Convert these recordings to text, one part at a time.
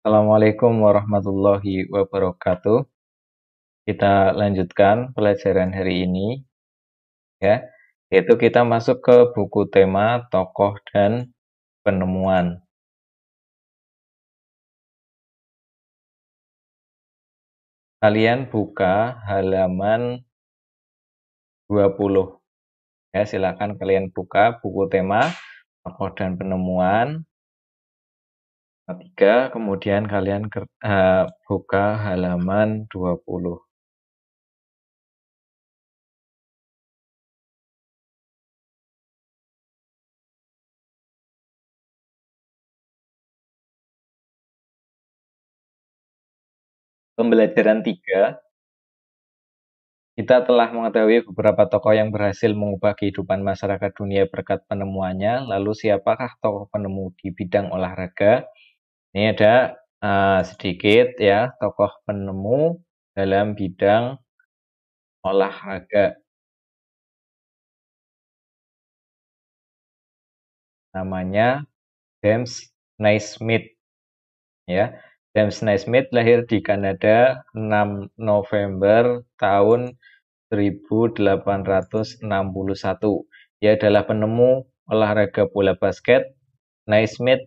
Assalamualaikum warahmatullahi wabarakatuh. Kita lanjutkan pelajaran hari ini ya, yaitu kita masuk ke buku tema tokoh dan penemuan. Kalian buka halaman 20. Ya, silakan kalian buka buku tema tokoh dan penemuan 3, kemudian kalian buka halaman 20. Pembelajaran 3, kita telah mengetahui beberapa tokoh yang berhasil mengubah kehidupan masyarakat dunia berkat penemuannya. Lalu siapakah tokoh penemu di bidang olahraga? Ini ada sedikit ya, tokoh penemu dalam bidang olahraga. Namanya James Naismith. Ya, James Naismith lahir di Kanada 6 November tahun 1861. Ia adalah penemu olahraga bola basket. Naismith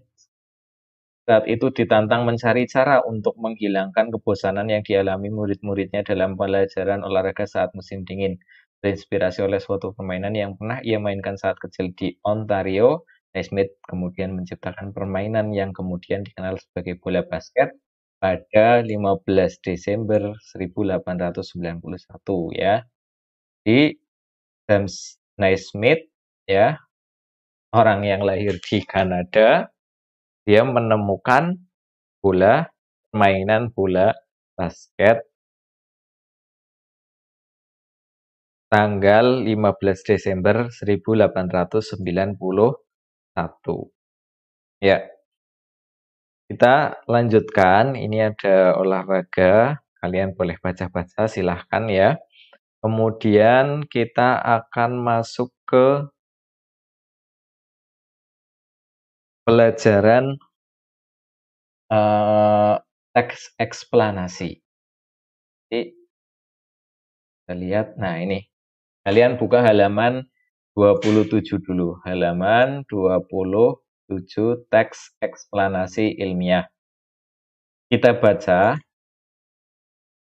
saat itu ditantang mencari cara untuk menghilangkan kebosanan yang dialami murid-muridnya dalam pelajaran olahraga saat musim dingin. Terinspirasi oleh suatu permainan yang pernah ia mainkan saat kecil di Ontario, Naismith kemudian menciptakan permainan yang kemudian dikenal sebagai bola basket pada 15 Desember 1891 ya. Di James Naismith ya, orang yang lahir di Kanada, dia menemukan mainan bola basket tanggal 15 Desember 1891. Ya, kita lanjutkan. Ini ada olahraga. Kalian boleh baca-baca, silahkan ya. Kemudian kita akan masuk ke pelajaran teks eksplanasi. Jadi, kita lihat, nah ini. Kalian buka halaman 27 dulu. Halaman 27 teks eksplanasi ilmiah. Kita baca.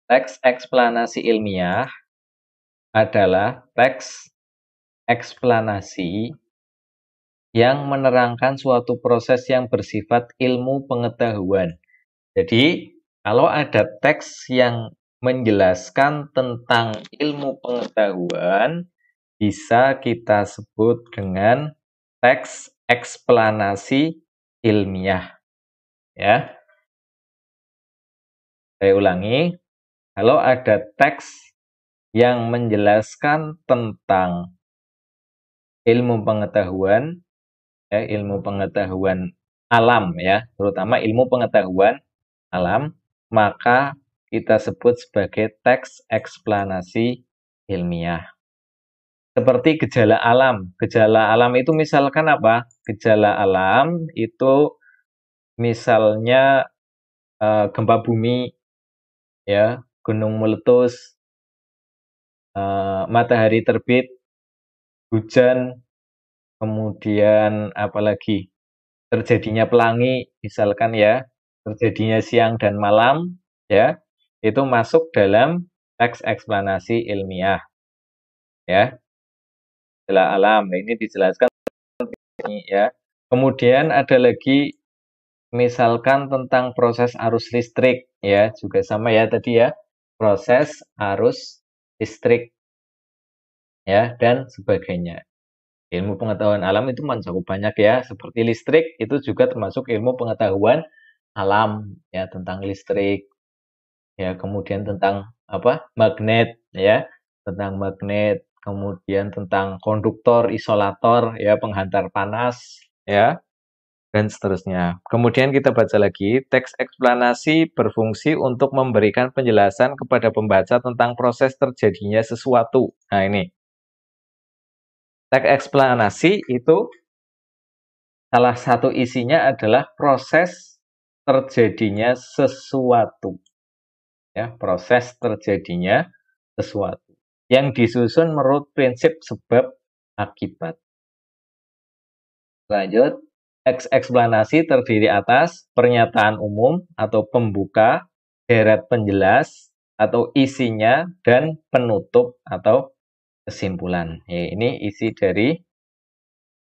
Teks eksplanasi ilmiah adalah teks eksplanasi yang menerangkan suatu proses yang bersifat ilmu pengetahuan. Jadi, kalau ada teks yang menjelaskan tentang ilmu pengetahuan, bisa kita sebut dengan teks eksplanasi ilmiah. Ya. Saya ulangi, kalau ada teks yang menjelaskan tentang ilmu pengetahuan, ya, ilmu pengetahuan alam ya, terutama ilmu pengetahuan alam, maka kita sebut sebagai teks eksplanasi ilmiah. Seperti gejala alam. Gejala alam itu misalkan apa? Gejala alam itu misalnya gempa bumi, ya, gunung meletus, matahari terbit, hujan, kemudian apalagi terjadinya pelangi, misalkan ya, terjadinya siang dan malam, ya, itu masuk dalam teks eksplanasi ilmiah, ya. Gejala alam, ini dijelaskan ya. Kemudian ada lagi misalkan tentang proses arus listrik ya, juga sama ya tadi ya, proses arus listrik ya dan sebagainya. Ilmu pengetahuan alam itu mencakup banyak ya, seperti listrik itu juga termasuk ilmu pengetahuan alam ya, tentang listrik ya, kemudian tentang magnet ya, tentang magnet, kemudian tentang konduktor, isolator ya, penghantar panas ya, dan seterusnya. Kemudian kita baca lagi, teks eksplanasi berfungsi untuk memberikan penjelasan kepada pembaca tentang proses terjadinya sesuatu. Nah ini, teks eksplanasi itu salah satu isinya adalah proses terjadinya sesuatu. Ya, proses terjadinya sesuatu yang disusun menurut prinsip sebab akibat. Lanjut, eksplanasi terdiri atas pernyataan umum atau pembuka, deret penjelas atau isinya, dan penutup atau kesimpulan. Ya, ini isi dari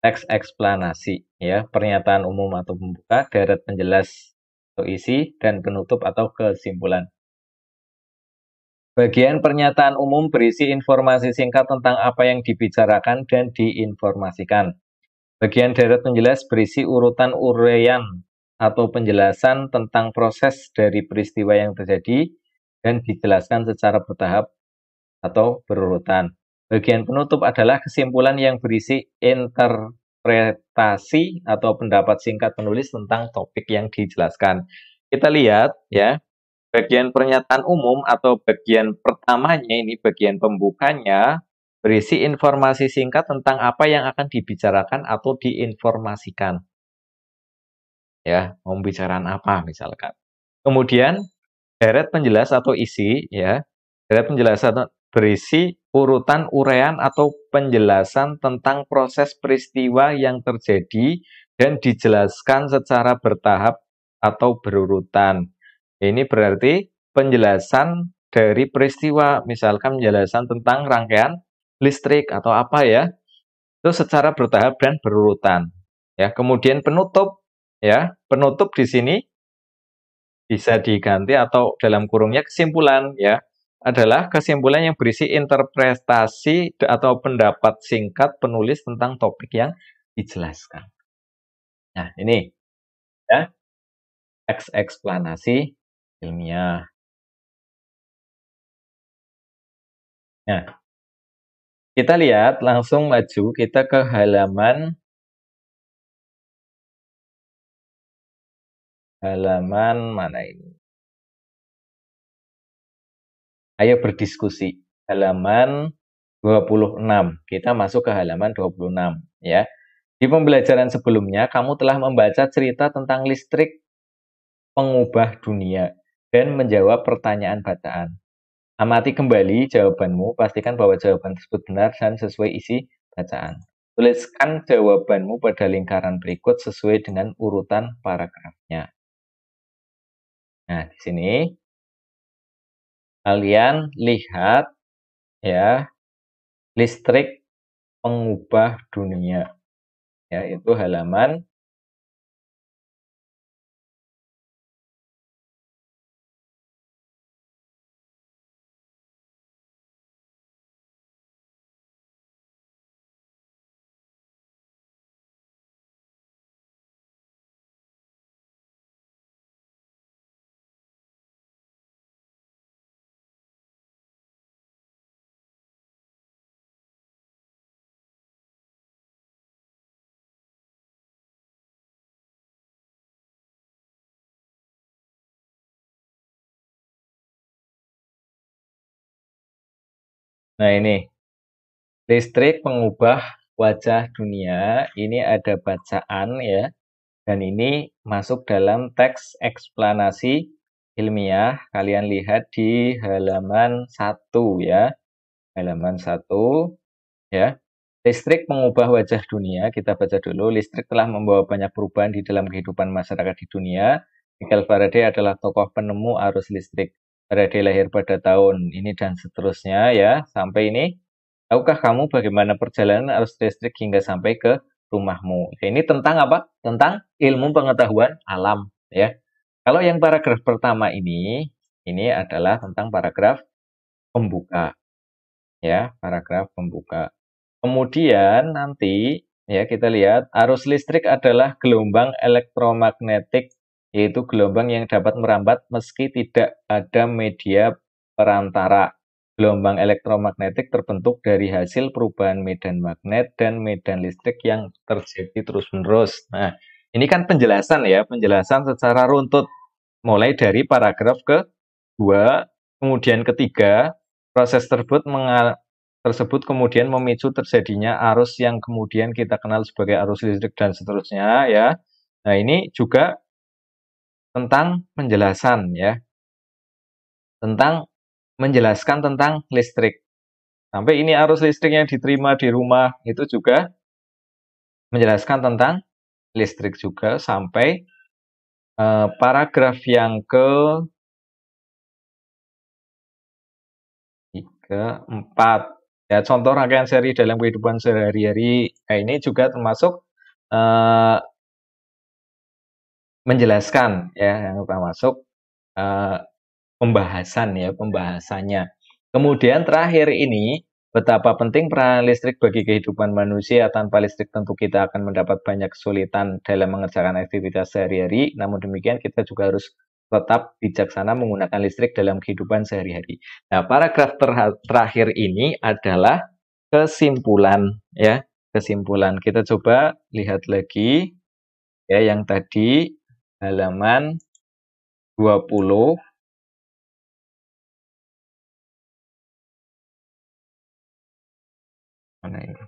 teks eksplanasi, ya, pernyataan umum atau pembuka, deret penjelas atau isi, dan penutup atau kesimpulan. Bagian pernyataan umum berisi informasi singkat tentang apa yang dibicarakan dan diinformasikan. Bagian deret penjelas berisi urutan uraian atau penjelasan tentang proses dari peristiwa yang terjadi dan dijelaskan secara bertahap atau berurutan. Bagian penutup adalah kesimpulan yang berisi interpretasi atau pendapat singkat penulis tentang topik yang dijelaskan. Kita lihat ya. Bagian pernyataan umum atau bagian pertamanya ini, bagian pembukanya, berisi informasi singkat tentang apa yang akan dibicarakan atau diinformasikan. Ya, mau pembicaraan apa misalkan. Kemudian, deret penjelas atau isi, ya. Deret penjelasan berisi urutan uraian atau penjelasan tentang proses peristiwa yang terjadi dan dijelaskan secara bertahap atau berurutan. Ini berarti penjelasan dari peristiwa, misalkan penjelasan tentang rangkaian listrik atau apa ya, itu secara bertahap dan berurutan. Ya, kemudian penutup, ya, penutup di sini bisa diganti atau dalam kurungnya kesimpulan, ya, adalah kesimpulan yang berisi interpretasi atau pendapat singkat penulis tentang topik yang dijelaskan. Nah, ini ya, eksplanasi ilmiah. Nah, kita lihat langsung maju kita ke halaman mana ini? Ayo berdiskusi. Halaman 26. Kita masuk ke halaman 26 ya. Di pembelajaran sebelumnya kamu telah membaca cerita tentang listrik pengubah dunia dan menjawab pertanyaan bacaan. Amati kembali jawabanmu, pastikan bahwa jawaban tersebut benar dan sesuai isi bacaan. Tuliskan jawabanmu pada lingkaran berikut sesuai dengan urutan paragrafnya. Nah, di sini kalian lihat ya, listrik pengubah dunia. Ya, itu halaman nah ini listrik pengubah wajah dunia. Ini ada bacaan ya. Dan ini masuk dalam teks eksplanasi ilmiah. Kalian lihat di halaman 1 ya. Halaman 1 ya. Listrik mengubah wajah dunia. Kita baca dulu. Listrik telah membawa banyak perubahan di dalam kehidupan masyarakat di dunia. Michael Faraday adalah tokoh penemu arus listrik. Faraday lahir pada tahun ini dan seterusnya ya. Sampai ini. Tahukah kamu bagaimana perjalanan arus listrik hingga sampai ke rumahmu? Ini tentang apa? Tentang ilmu pengetahuan alam ya. Kalau yang paragraf pertama ini adalah tentang paragraf pembuka. Ya, paragraf pembuka. Kemudian nanti ya kita lihat arus listrik adalah gelombang elektromagnetik, yaitu gelombang yang dapat merambat meski tidak ada media perantara. Gelombang elektromagnetik terbentuk dari hasil perubahan medan magnet dan medan listrik yang terjadi terus-menerus. Nah, ini kan penjelasan ya, penjelasan secara runtut. Mulai dari paragraf ke-2, kemudian ketiga, proses tersebut kemudian memicu terjadinya arus yang kemudian kita kenal sebagai arus listrik dan seterusnya ya. Nah, ini juga tentang penjelasan ya, tentang menjelaskan tentang listrik. Sampai ini arus listrik yang diterima di rumah itu juga menjelaskan tentang listrik juga sampai paragraf yang keempat. Ya, contoh rangkaian seri dalam kehidupan sehari-hari. Nah, ini juga termasuk menjelaskan ya, yang termasuk pembahasan ya, pembahasannya. Kemudian terakhir ini, betapa penting peran listrik bagi kehidupan manusia. Tanpa listrik tentu kita akan mendapat banyak kesulitan dalam mengerjakan aktivitas sehari-hari. Namun demikian kita juga harus tetap bijaksana menggunakan listrik dalam kehidupan sehari-hari. Nah, paragraf terakhir ini adalah kesimpulan ya, kesimpulan. Kita coba lihat lagi ya yang tadi halaman 20. Mana ini?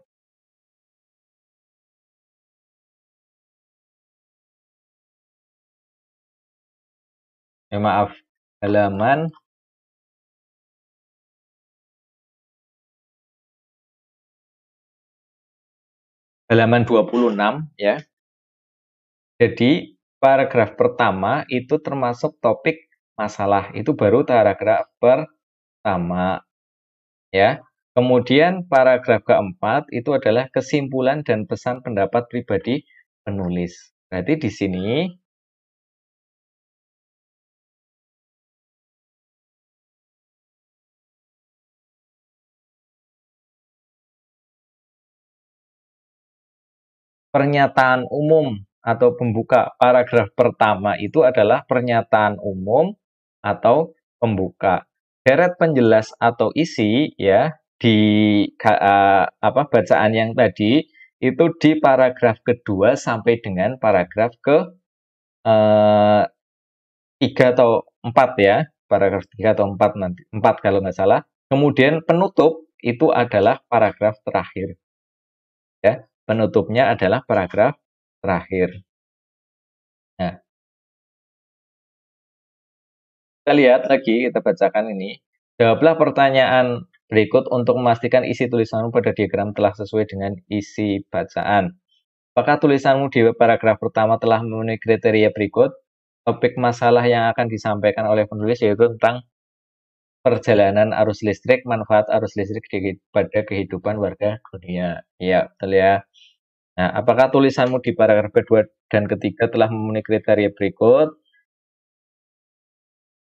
Maaf, halaman 26 ya. Jadi paragraf pertama itu termasuk topik masalah, itu baru paragraf pertama ya. Kemudian paragraf keempat itu adalah kesimpulan dan pesan pendapat pribadi penulis. Berarti di sini pernyataan umum atau pembuka. Paragraf pertama itu adalah pernyataan umum atau pembuka. Deret penjelas atau isi ya di bacaan yang tadi itu di paragraf kedua sampai dengan paragraf ke 3 atau 4 ya. Paragraf 3 atau 4 nanti. 4 kalau nggak salah. Kemudian penutup itu adalah paragraf terakhir. Ya, penutupnya adalah paragraf terakhir. Nah, kita lihat lagi, kita bacakan ini. Jawablah pertanyaan berikut untuk memastikan isi tulisanmu pada diagram telah sesuai dengan isi bacaan. Apakah tulisanmu di paragraf pertama telah memenuhi kriteria berikut? Topik masalah yang akan disampaikan oleh penulis yaitu tentang perjalanan arus listrik, manfaat arus listrik pada kehidupan warga dunia. Ya, betul ya. Nah, apakah tulisanmu di paragraf kedua dan ketiga telah memenuhi kriteria berikut?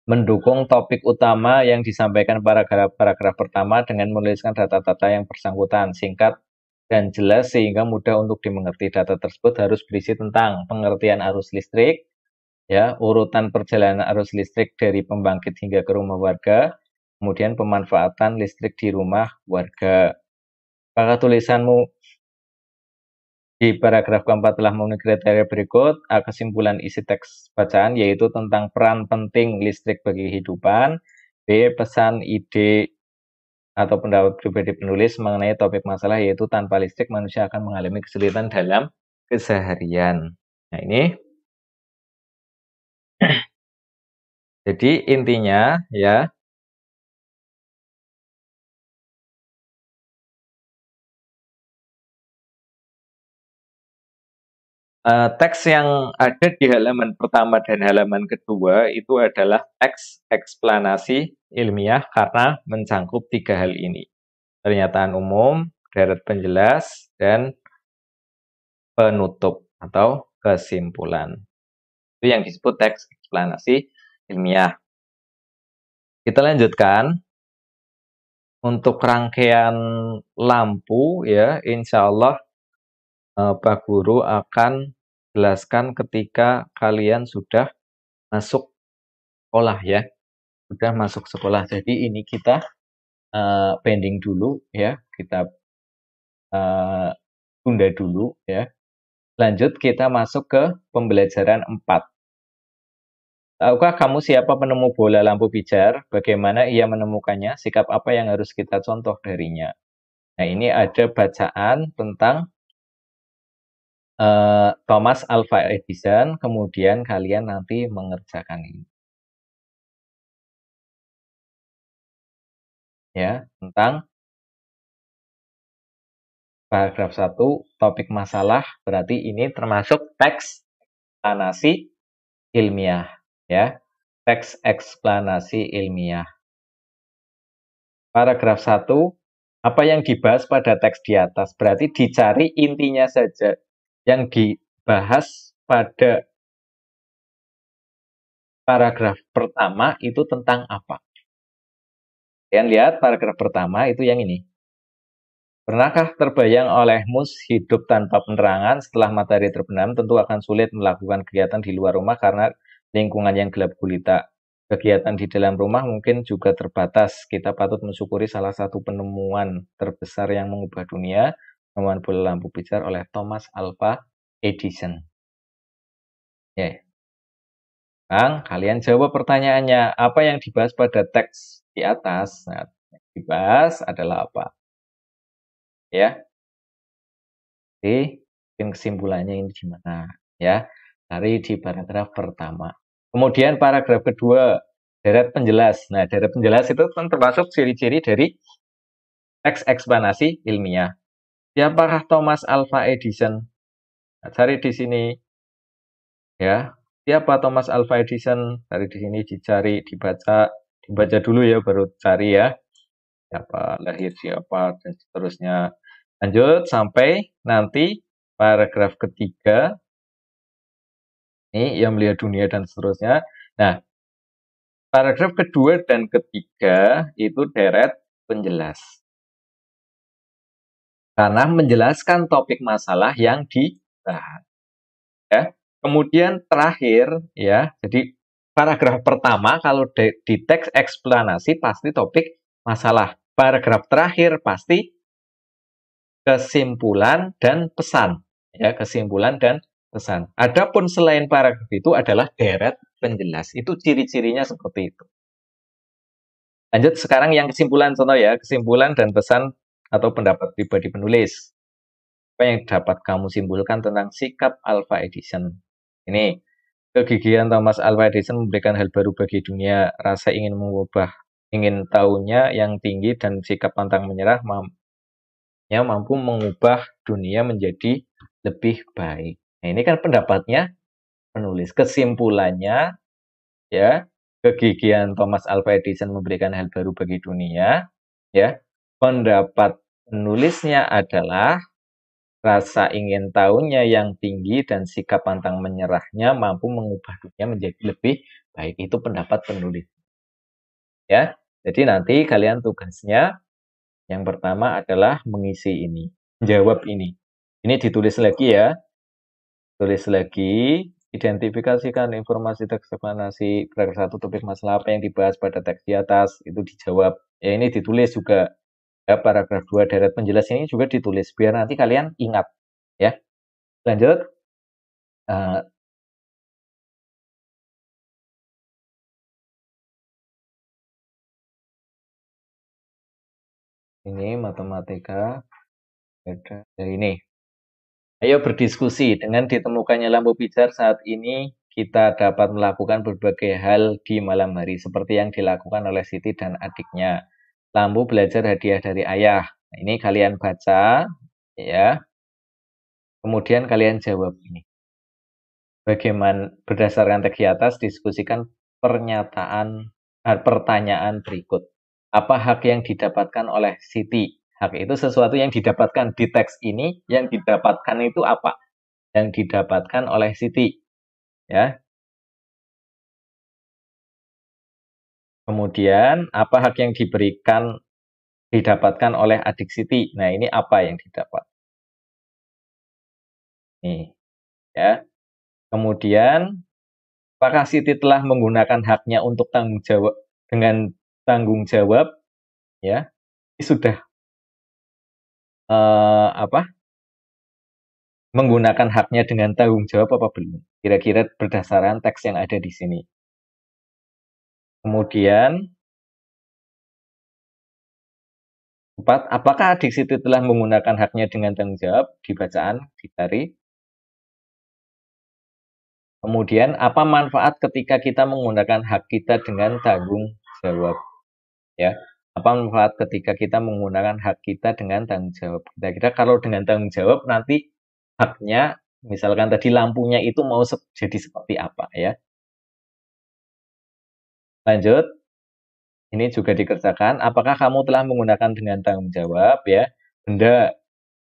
Mendukung topik utama yang disampaikan paragraf pertama dengan menuliskan data-data yang bersangkutan, singkat dan jelas sehingga mudah untuk dimengerti. Data tersebut harus berisi tentang pengertian arus listrik, ya, urutan perjalanan arus listrik dari pembangkit hingga ke rumah warga, kemudian pemanfaatan listrik di rumah warga. Apakah tulisanmu di paragraf keempat telah memenuhi kriteria berikut? Kesimpulan isi teks bacaan yaitu tentang peran penting listrik bagi kehidupan. B. Pesan ide atau pendapat pribadi penulis mengenai topik masalah yaitu tanpa listrik manusia akan mengalami kesulitan dalam keseharian. Nah ini jadi intinya ya, teks yang ada di halaman pertama dan halaman kedua itu adalah teks eksplanasi ilmiah karena mencangkup 3 hal ini. Pernyataan umum, deret penjelas, dan penutup atau kesimpulan. Itu yang disebut teks eksplanasi ilmiah. Kita lanjutkan. Untuk rangkaian lampu ya, insya Allah Pak Guru akan jelaskan ketika kalian sudah masuk sekolah ya, sudah masuk sekolah. Jadi ini kita pending dulu ya, kita tunda dulu ya. Lanjut kita masuk ke pembelajaran 4. Tahukah kamu siapa penemu bola lampu pijar? Bagaimana ia menemukannya? Sikap apa yang harus kita contoh darinya? Nah, ini ada bacaan tentang Thomas Alva Edison, kemudian kalian nanti mengerjakan ini. Ya, tentang paragraf 1, topik masalah, berarti ini termasuk teks eksplanasi ilmiah. Ya, teks eksplanasi ilmiah. Paragraf 1, apa yang dibahas pada teks di atas? Berarti dicari intinya saja. Yang dibahas pada paragraf pertama itu tentang apa? Kalian lihat paragraf pertama itu yang ini. Pernahkah terbayang olehmu hidup tanpa penerangan setelah matahari terbenam? Tentu akan sulit melakukan kegiatan di luar rumah karena lingkungan yang gelap gulita. Kegiatan di dalam rumah mungkin juga terbatas. Kita patut mensyukuri salah satu penemuan terbesar yang mengubah dunia, penemuan bola lampu pijar oleh Thomas Alva Edison. Ya. Sekarang kalian jawab pertanyaannya. Apa yang dibahas pada teks di atas? Nah, yang dibahas adalah apa? Ya. Oke, mungkin kesimpulannya ini gimana? Ya, cari di paragraf pertama. Kemudian paragraf kedua, deret penjelas. Nah, deret penjelas itu kan termasuk ciri-ciri dari teks eksplanasi ilmiah. Siapakah Thomas Alva Edison? Nah, cari di sini. Ya, siapa Thomas Alva Edison? Cari di sini, dicari, dibaca dulu ya, baru cari ya. Siapa, lahir siapa, dan seterusnya. Lanjut sampai nanti paragraf ketiga. Ini yang melihat dunia dan seterusnya. Nah, paragraf kedua dan ketiga itu deret penjelas. Karena menjelaskan topik masalah yang dibahas. Ya. Kemudian terakhir ya, jadi paragraf pertama kalau di teks eksplanasi pasti topik masalah. Paragraf terakhir pasti kesimpulan dan pesan. Ya, kesimpulan dan pesan. Adapun selain paragraf itu adalah deret penjelas. Itu ciri-cirinya seperti itu. Lanjut sekarang yang kesimpulan contoh ya, kesimpulan dan pesan atau pendapat pribadi penulis. Apa yang dapat kamu simpulkan tentang sikap Alva Edison? Ini, kegigihan Thomas Alva Edison memberikan hal baru bagi dunia, rasa ingin mengubah, ingin tahunya yang tinggi dan sikap pantang menyerah mampu mengubah dunia menjadi lebih baik. Nah, ini kan pendapatnya penulis. Kesimpulannya ya, kegigihan Thomas Alva Edison memberikan hal baru bagi dunia, ya. Pendapat penulisnya adalah rasa ingin tahunya yang tinggi dan sikap pantang menyerahnya mampu mengubah dunia menjadi lebih baik. Itu pendapat penulis. Ya. Jadi nanti kalian tugasnya yang pertama adalah mengisi ini, menjawab ini. Ini ditulis lagi ya. Tulis lagi, identifikasikan informasi teks eksplanasi paragraf 1 topik masalah apa yang dibahas pada teks di atas, itu dijawab. Ya ini ditulis juga. Ya, paragraf 2 deret penjelas ini juga ditulis biar nanti kalian ingat ya. Lanjut. Ini matematika ada ini. Ayo berdiskusi. Dengan ditemukannya lampu pijar saat ini kita dapat melakukan berbagai hal di malam hari seperti yang dilakukan oleh Siti dan adiknya. Lampu belajar hadiah dari ayah. Nah, ini kalian baca ya. Kemudian kalian jawab ini. Bagaimana berdasarkan teks di atas diskusikan pertanyaan berikut. Apa hak yang didapatkan oleh Siti? Hak itu sesuatu yang didapatkan di teks ini, yang didapatkan itu apa? Yang didapatkan oleh Siti. Ya. Kemudian, apa hak yang didapatkan oleh adik Siti? Nah, ini apa yang didapat? Nih, ya. Kemudian, apakah Siti telah menggunakan haknya untuk tanggung jawab dengan tanggung jawab? Ya, ini sudah menggunakan haknya dengan tanggung jawab apa belum? Kira-kira berdasarkan teks yang ada di sini. Kemudian, 4. Apakah adik Siti telah menggunakan haknya dengan tanggung jawab? Di bacaan, dicari. Kemudian, apa manfaat ketika kita menggunakan hak kita dengan tanggung jawab? Ya, apa manfaat ketika kita menggunakan hak kita dengan tanggung jawab? Kira-kira kalau dengan tanggung jawab nanti haknya, misalkan tadi lampunya itu mau jadi seperti apa ya? Lanjut, ini juga dikerjakan. Apakah kamu telah menggunakan dengan tanggung jawab ya? Benda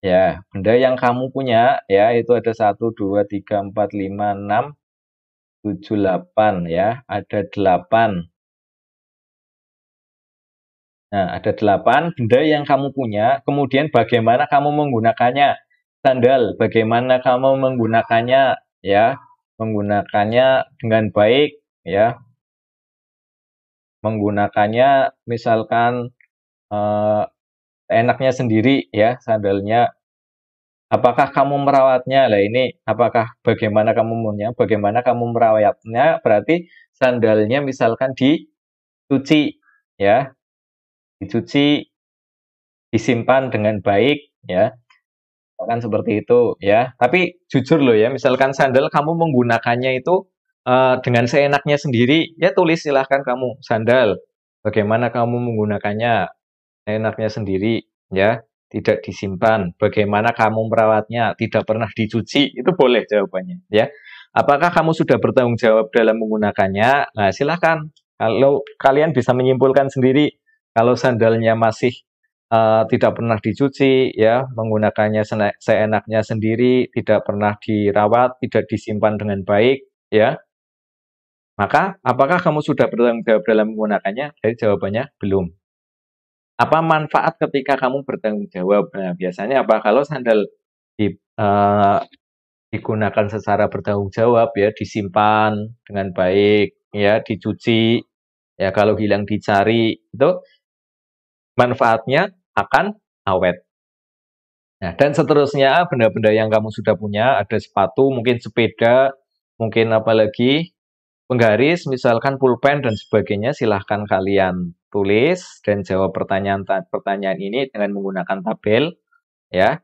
ya, benda yang kamu punya ya itu ada 1, 2, 3, 4, 5, 6, 7, 8 ya. Ada 8. Nah, ada 8 benda yang kamu punya, kemudian bagaimana kamu menggunakannya. Sandal, bagaimana kamu menggunakannya ya? Menggunakannya dengan baik ya. Menggunakannya misalkan eh, enaknya sendiri ya sandalnya. Apakah kamu merawatnya? Lah ini apakah bagaimana kamu punya? Bagaimana kamu merawatnya? Berarti sandalnya misalkan dicuci ya, dicuci, disimpan dengan baik ya. Kan seperti itu ya. Tapi jujur loh ya, misalkan sandal kamu menggunakannya itu dengan seenaknya sendiri, ya tulis silahkan kamu sandal. Bagaimana kamu menggunakannya enaknya sendiri ya, tidak disimpan. Bagaimana kamu merawatnya, tidak pernah dicuci, itu boleh jawabannya ya. Apakah kamu sudah bertanggung jawab dalam menggunakannya? Nah, silahkan. Kalau kalian bisa menyimpulkan sendiri, kalau sandalnya masih tidak pernah dicuci, ya, menggunakannya seenaknya sendiri, tidak pernah dirawat, tidak disimpan dengan baik, ya, maka apakah kamu sudah bertanggung jawab dalam menggunakannya? Jadi jawabannya belum. Apa manfaat ketika kamu bertanggung jawab? Nah, biasanya apa? Kalau sandal di, digunakan secara bertanggung jawab, ya, disimpan dengan baik, ya, dicuci, ya, kalau hilang dicari, itu manfaatnya akan awet. Nah, dan seterusnya benda-benda yang kamu sudah punya, ada sepatu, mungkin sepeda, mungkin apalagi penggaris, misalkan pulpen dan sebagainya, silahkan kalian tulis dan jawab pertanyaan ini dengan menggunakan tabel, ya.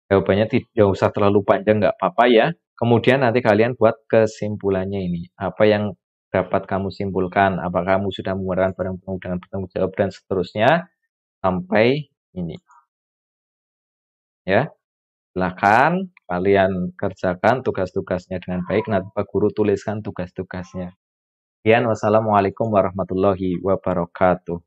Jawabannya tidak usah terlalu panjang, nggak apa-apa ya. Kemudian nanti kalian buat kesimpulannya ini. Apa yang dapat kamu simpulkan? Apakah kamu sudah menggunakan barang dengan bertanggung jawab dan seterusnya sampai ini, ya. Silakan kalian kerjakan tugas-tugasnya dengan baik. Nanti Pak Guru tuliskan tugas-tugasnya. Sekian, wassalamualaikum warahmatullahi wabarakatuh.